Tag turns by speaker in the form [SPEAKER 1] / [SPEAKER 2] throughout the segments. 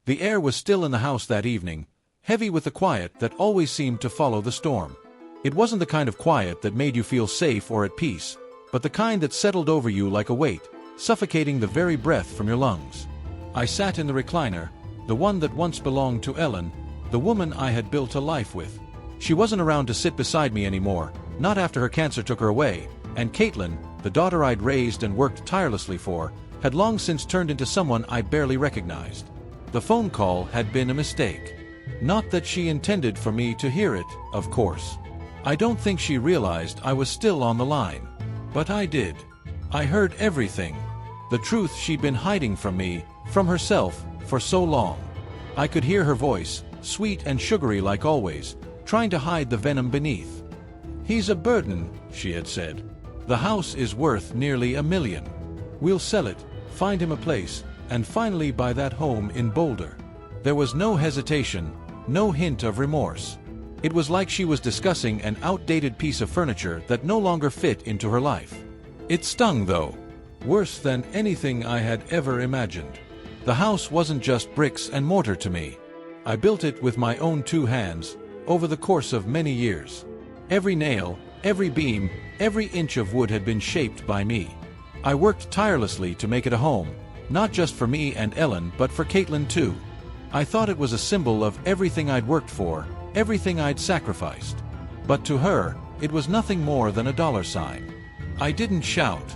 [SPEAKER 1] The air was still in the house that evening, heavy with the quiet that always seemed to follow the storm. It wasn't the kind of quiet that made you feel safe or at peace, but the kind that settled over you like a weight, suffocating the very breath from your lungs. I sat in the recliner, the one that once belonged to Ellen, the woman I had built a life with. She wasn't around to sit beside me anymore, not after her cancer took her away, and Caitlin, the daughter I'd raised and worked tirelessly for, had long since turned into someone I barely recognized. The phone call had been a mistake. Not that she intended for me to hear it, of course. I don't think she realized I was still on the line. But I did. I heard everything. The truth she'd been hiding from me, from herself, for so long. I could hear her voice, sweet and sugary like always, trying to hide the venom beneath. "He's a burden," she had said. "The house is worth nearly $1 million. We'll sell it, find him a place, and finally buy that home in Boulder." There was no hesitation, no hint of remorse. It was like she was discussing an outdated piece of furniture that no longer fit into her life. It stung, though. Worse than anything I had ever imagined. The house wasn't just bricks and mortar to me. I built it with my own 2 hands, over the course of many years. Every nail, every beam, every inch of wood had been shaped by me. I worked tirelessly to make it a home, not just for me and Ellen but for Caitlin too. I thought it was a symbol of everything I'd worked for, everything I'd sacrificed. But to her, it was nothing more than a dollar sign. I didn't shout.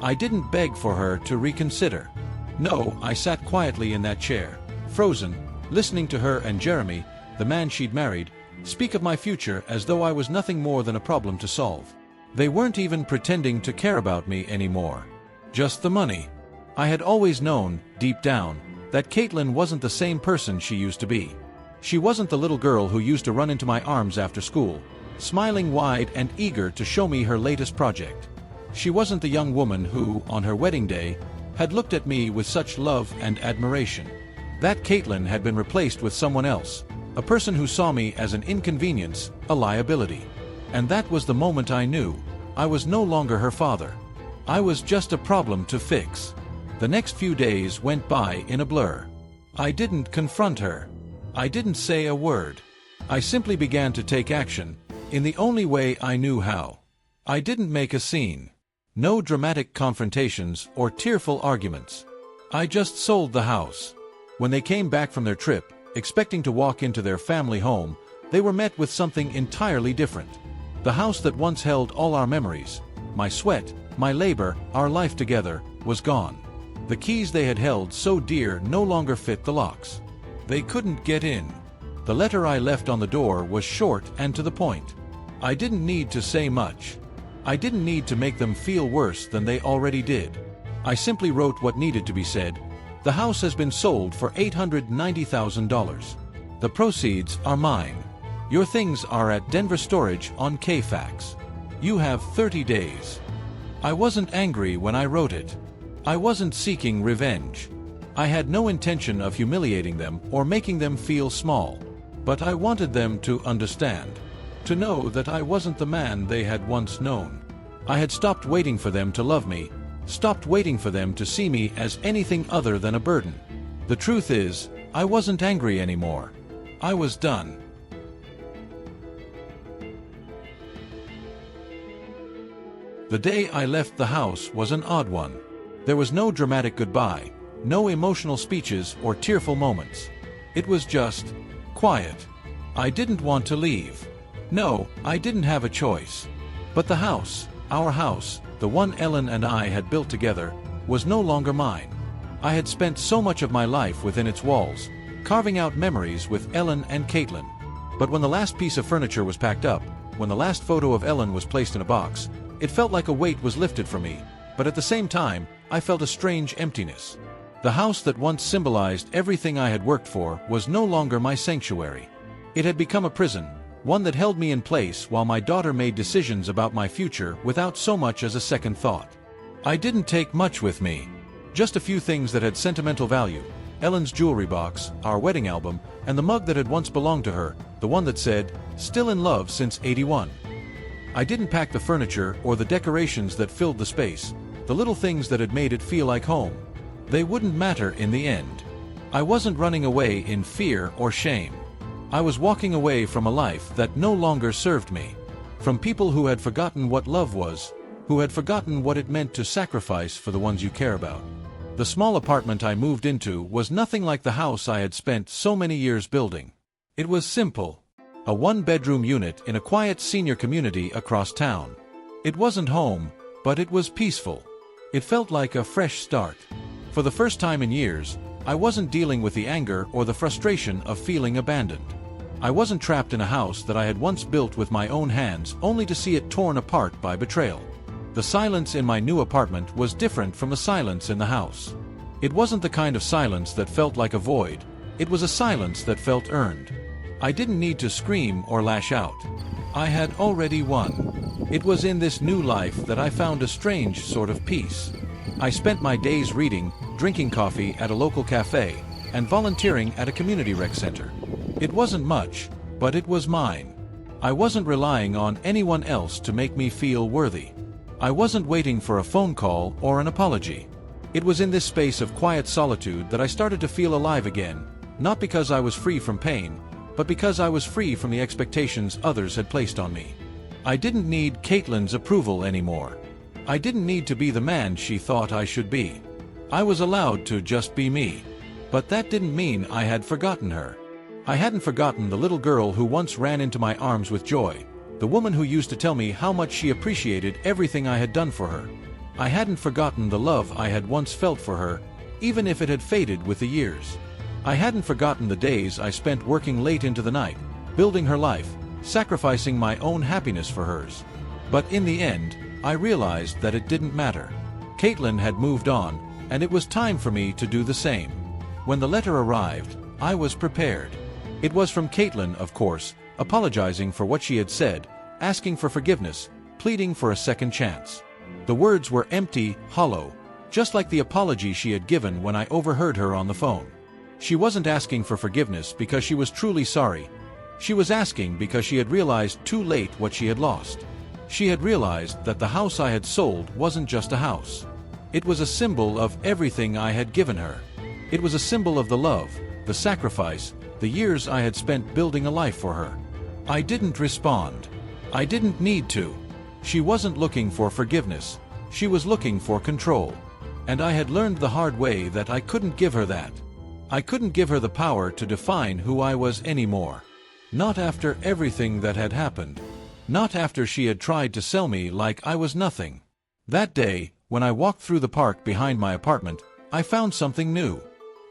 [SPEAKER 1] I didn't beg for her to reconsider. No, I sat quietly in that chair, frozen, listening to her and Jeremy, the man she'd married, speak of my future as though I was nothing more than a problem to solve. They weren't even pretending to care about me anymore. Just the money. I had always known, deep down, that Caitlin wasn't the same person she used to be. She wasn't the little girl who used to run into my arms after school, smiling wide and eager to show me her latest project. She wasn't the young woman who, on her wedding day, had looked at me with such love and admiration. That Caitlin had been replaced with someone else, a person who saw me as an inconvenience, a liability. And that was the moment I knew I was no longer her father. I was just a problem to fix. The next few days went by in a blur. I didn't confront her. I didn't say a word. I simply began to take action, in the only way I knew how. I didn't make a scene. No dramatic confrontations or tearful arguments. I just sold the house. When they came back from their trip, expecting to walk into their family home, they were met with something entirely different. The house that once held all our memories, my sweat, my labor, our life together, was gone. The keys they had held so dear no longer fit the locks. They couldn't get in. The letter I left on the door was short and to the point. I didn't need to say much. I didn't need to make them feel worse than they already did. I simply wrote what needed to be said. The house has been sold for $890,000. The proceeds are mine. Your things are at Denver Storage on KFAX. You have 30 days. I wasn't angry when I wrote it. I wasn't seeking revenge. I had no intention of humiliating them or making them feel small. But I wanted them to understand. To know that I wasn't the man they had once known. I had stopped waiting for them to love me, stopped waiting for them to see me as anything other than a burden. The truth is, I wasn't angry anymore. I was done. The day I left the house was an odd one. There was no dramatic goodbye, no emotional speeches or tearful moments. It was just quiet. I didn't want to leave. No, I didn't have a choice. But the house, our house, the one Ellen and I had built together, was no longer mine. I had spent so much of my life within its walls, carving out memories with Ellen and Caitlin. But when the last piece of furniture was packed up, when the last photo of Ellen was placed in a box, it felt like a weight was lifted from me, but at the same time, I felt a strange emptiness. The house that once symbolized everything I had worked for was no longer my sanctuary. It had become a prison, one that held me in place while my daughter made decisions about my future without so much as a second thought. I didn't take much with me. Just a few things that had sentimental value. Ellen's jewelry box, our wedding album, and the mug that had once belonged to her, the one that said, "Still in love since '81. I didn't pack the furniture or the decorations that filled the space, the little things that had made it feel like home. They wouldn't matter in the end. I wasn't running away in fear or shame. I was walking away from a life that no longer served me. From people who had forgotten what love was, who had forgotten what it meant to sacrifice for the ones you care about. The small apartment I moved into was nothing like the house I had spent so many years building. It was simple. A one-bedroom unit in a quiet senior community across town. It wasn't home, but it was peaceful. It felt like a fresh start. For the first time in years, I wasn't dealing with the anger or the frustration of feeling abandoned. I wasn't trapped in a house that I had once built with my own hands only to see it torn apart by betrayal. The silence in my new apartment was different from the silence in the house. It wasn't the kind of silence that felt like a void. It was a silence that felt earned. I didn't need to scream or lash out. I had already won. It was in this new life that I found a strange sort of peace. I spent my days reading, drinking coffee at a local cafe, and volunteering at a community rec center. It wasn't much, but it was mine. I wasn't relying on anyone else to make me feel worthy. I wasn't waiting for a phone call or an apology. It was in this space of quiet solitude that I started to feel alive again, not because I was free from pain, but because I was free from the expectations others had placed on me. I didn't need Caitlin's approval anymore. I didn't need to be the man she thought I should be. I was allowed to just be me. But that didn't mean I had forgotten her. I hadn't forgotten the little girl who once ran into my arms with joy, the woman who used to tell me how much she appreciated everything I had done for her. I hadn't forgotten the love I had once felt for her, even if it had faded with the years. I hadn't forgotten the days I spent working late into the night, building her life, sacrificing my own happiness for hers. But in the end, I realized that it didn't matter. Caitlin had moved on, and it was time for me to do the same. When the letter arrived, I was prepared. It was from Caitlin, of course, apologizing for what she had said, asking for forgiveness, pleading for a second chance. The words were empty, hollow, just like the apology she had given when I overheard her on the phone. She wasn't asking for forgiveness because she was truly sorry. She was asking because she had realized too late what she had lost. She had realized that the house I had sold wasn't just a house. It was a symbol of everything I had given her. It was a symbol of the love, the sacrifice, the years I had spent building a life for her. I didn't respond. I didn't need to. She wasn't looking for forgiveness. She was looking for control. And I had learned the hard way that I couldn't give her that. I couldn't give her the power to define who I was anymore. Not after everything that had happened. Not after she had tried to sell me like I was nothing. That day, when I walked through the park behind my apartment, I found something new.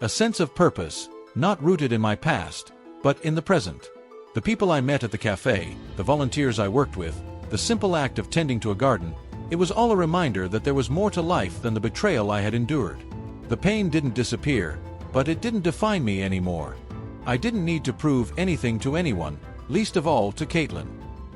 [SPEAKER 1] A sense of purpose, not rooted in my past, but in the present. The people I met at the cafe, the volunteers I worked with, the simple act of tending to a garden, it was all a reminder that there was more to life than the betrayal I had endured. The pain didn't disappear, but it didn't define me anymore. I didn't need to prove anything to anyone, least of all to Caitlin.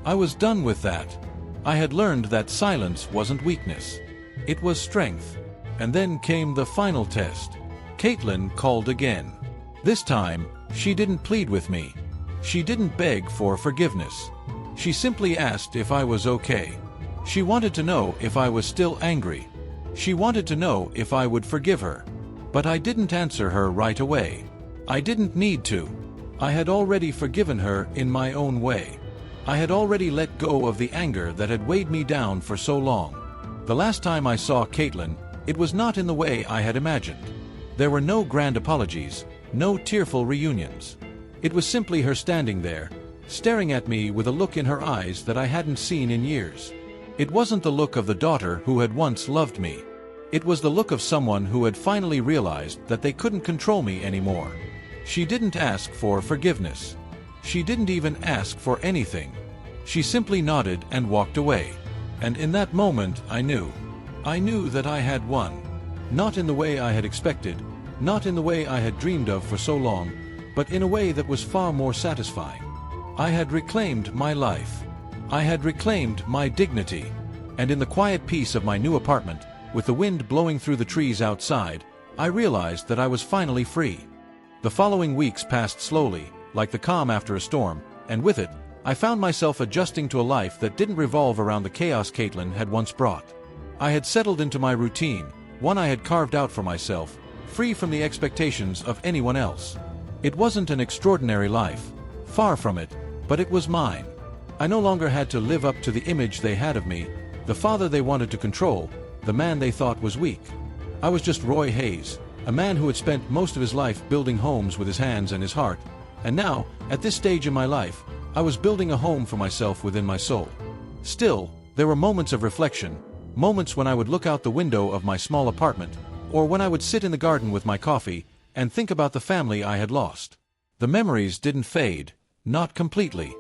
[SPEAKER 1] I was done with that. I had learned that silence wasn't weakness. It was strength. And then came the final test. Caitlin called again. This time, she didn't plead with me. She didn't beg for forgiveness. She simply asked if I was okay. She wanted to know if I was still angry. She wanted to know if I would forgive her. But I didn't answer her right away. I didn't need to. I had already forgiven her in my own way. I had already let go of the anger that had weighed me down for so long. The last time I saw Caitlin, it was not in the way I had imagined. There were no grand apologies, no tearful reunions. It was simply her standing there, staring at me with a look in her eyes that I hadn't seen in years. It wasn't the look of the daughter who had once loved me. It was the look of someone who had finally realized that they couldn't control me anymore. She didn't ask for forgiveness. She didn't even ask for anything. She simply nodded and walked away. And in that moment, I knew that I had won. Not in the way I had expected, not in the way I had dreamed of for so long, but in a way that was far more satisfying. I had reclaimed my life. I had reclaimed my dignity. And in the quiet peace of my new apartment, with the wind blowing through the trees outside, I realized that I was finally free. The following weeks passed slowly, like the calm after a storm, and with it, I found myself adjusting to a life that didn't revolve around the chaos Caitlin had once brought. I had settled into my routine, one I had carved out for myself, free from the expectations of anyone else. It wasn't an extraordinary life, far from it, but it was mine. I no longer had to live up to the image they had of me, the father they wanted to control, the man they thought was weak. I was just Roy Hayes, a man who had spent most of his life building homes with his hands and his heart, and now, at this stage in my life, I was building a home for myself within my soul. Still, there were moments of reflection, moments when I would look out the window of my small apartment, or when I would sit in the garden with my coffee and think about the family I had lost. The memories didn't fade, not completely.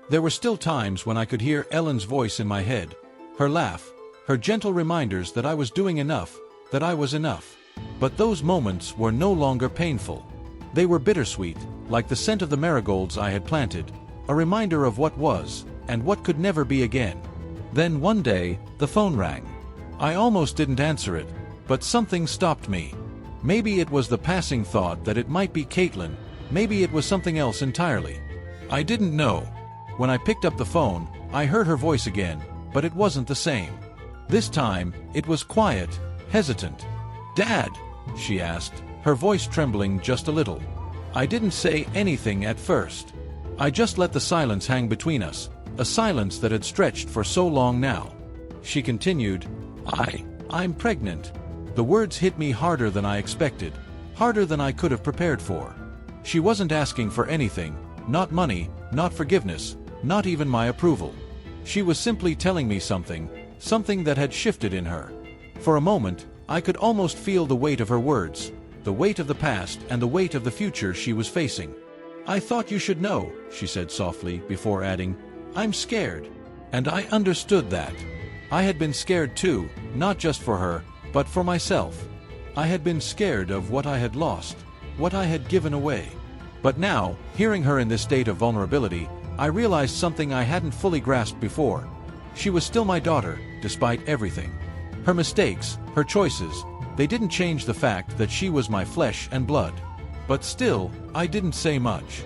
[SPEAKER 1] There were still times when I could hear Ellen's voice in my head, her laugh, her gentle reminders that I was doing enough, that I was enough. But those moments were no longer painful. They were bittersweet, like the scent of the marigolds I had planted, a reminder of what was, and what could never be again. Then one day, the phone rang. I almost didn't answer it, but something stopped me. Maybe it was the passing thought that it might be Caitlin, maybe it was something else entirely. I didn't know. When I picked up the phone, I heard her voice again, but it wasn't the same. This time, it was quiet, hesitant. "Dad?" she asked, her voice trembling just a little. I didn't say anything at first. I just let the silence hang between us, a silence that had stretched for so long now. She continued, I'm pregnant." The words hit me harder than I expected, harder than I could have prepared for. She wasn't asking for anything, not money, not forgiveness, not even my approval. She was simply telling me something that had shifted in her. For a moment, I could almost feel the weight of her words, the weight of the past and the weight of the future she was facing. "I thought you should know," she said softly, before adding, "I'm scared." And I understood that. I had been scared too, not just for her, but for myself. I had been scared of what I had lost, what I had given away. But now, hearing her in this state of vulnerability, I realized something I hadn't fully grasped before. She was still my daughter, despite everything. Her mistakes, her choices, they didn't change the fact that she was my flesh and blood. But still, I didn't say much.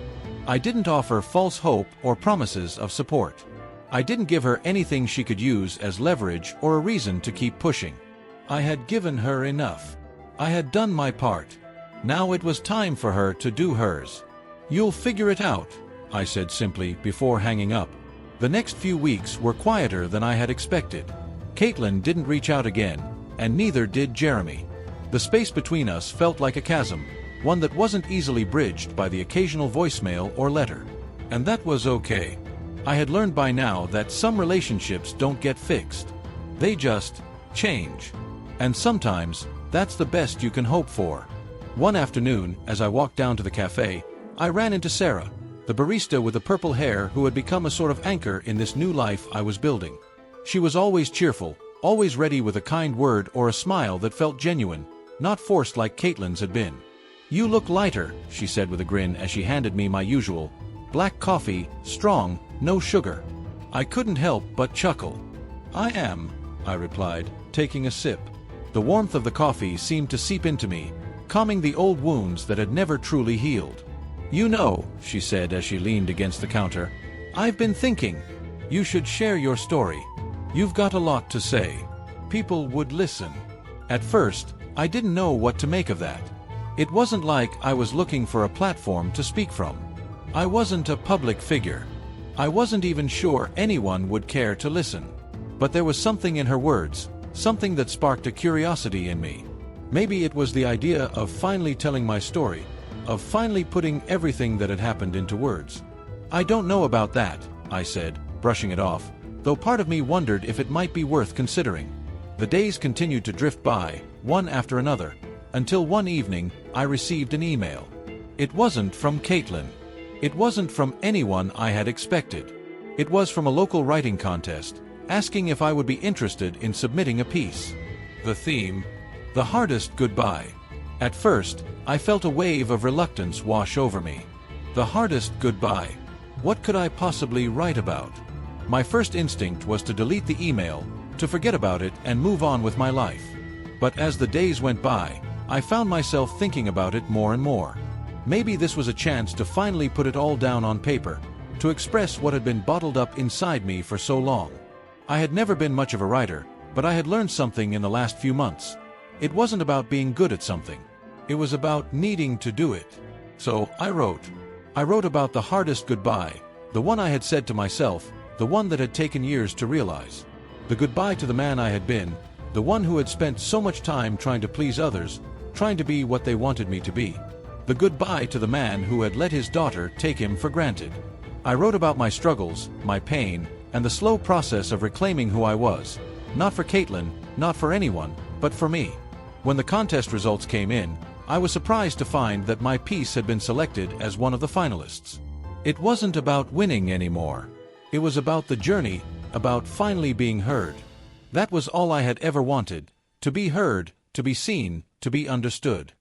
[SPEAKER 1] I didn't offer false hope or promises of support. I didn't give her anything she could use as leverage or a reason to keep pushing. I had given her enough. I had done my part. Now it was time for her to do hers. "You'll figure it out," I said simply before hanging up. The next few weeks were quieter than I had expected. Caitlin didn't reach out again, and neither did Jeremy. The space between us felt like a chasm, one that wasn't easily bridged by the occasional voicemail or letter. And that was okay. I had learned by now that some relationships don't get fixed. They just change. And sometimes, that's the best you can hope for. One afternoon, as I walked down to the cafe, I ran into Sarah, the barista with the purple hair who had become a sort of anchor in this new life I was building. She was always cheerful, always ready with a kind word or a smile that felt genuine, not forced like Caitlin's had been. "You look lighter," she said with a grin as she handed me my usual black coffee, strong, no sugar. I couldn't help but chuckle. "I am," I replied, taking a sip. The warmth of the coffee seemed to seep into me, calming the old wounds that had never truly healed. "You know," she said as she leaned against the counter, "I've been thinking. You should share your story. You've got a lot to say. People would listen." At first, I didn't know what to make of that. It wasn't like I was looking for a platform to speak from. I wasn't a public figure. I wasn't even sure anyone would care to listen. But there was something in her words, something that sparked a curiosity in me. Maybe it was the idea of finally telling my story, of finally putting everything that had happened into words. "I don't know about that," I said, brushing it off, though part of me wondered if it might be worth considering. The days continued to drift by, one after another, until one evening, I received an email. It wasn't from Caitlin. It wasn't from anyone I had expected. It was from a local writing contest, asking if I would be interested in submitting a piece. The theme: the hardest goodbye. At first, I felt a wave of reluctance wash over me. The hardest goodbye. What could I possibly write about? My first instinct was to delete the email, to forget about it and move on with my life. But as the days went by, I found myself thinking about it more and more. Maybe this was a chance to finally put it all down on paper, to express what had been bottled up inside me for so long. I had never been much of a writer, but I had learned something in the last few months. It wasn't about being good at something. It was about needing to do it. So I wrote. I wrote about the hardest goodbye, the one I had said to myself, the one that had taken years to realize. The goodbye to the man I had been, the one who had spent so much time trying to please others, trying to be what they wanted me to be. The goodbye to the man who had let his daughter take him for granted. I wrote about my struggles, my pain, and the slow process of reclaiming who I was. Not for Caitlin, not for anyone, but for me. When the contest results came in, I was surprised to find that my piece had been selected as one of the finalists. It wasn't about winning anymore. It was about the journey, about finally being heard. That was all I had ever wanted, to be heard, to be seen, to be understood.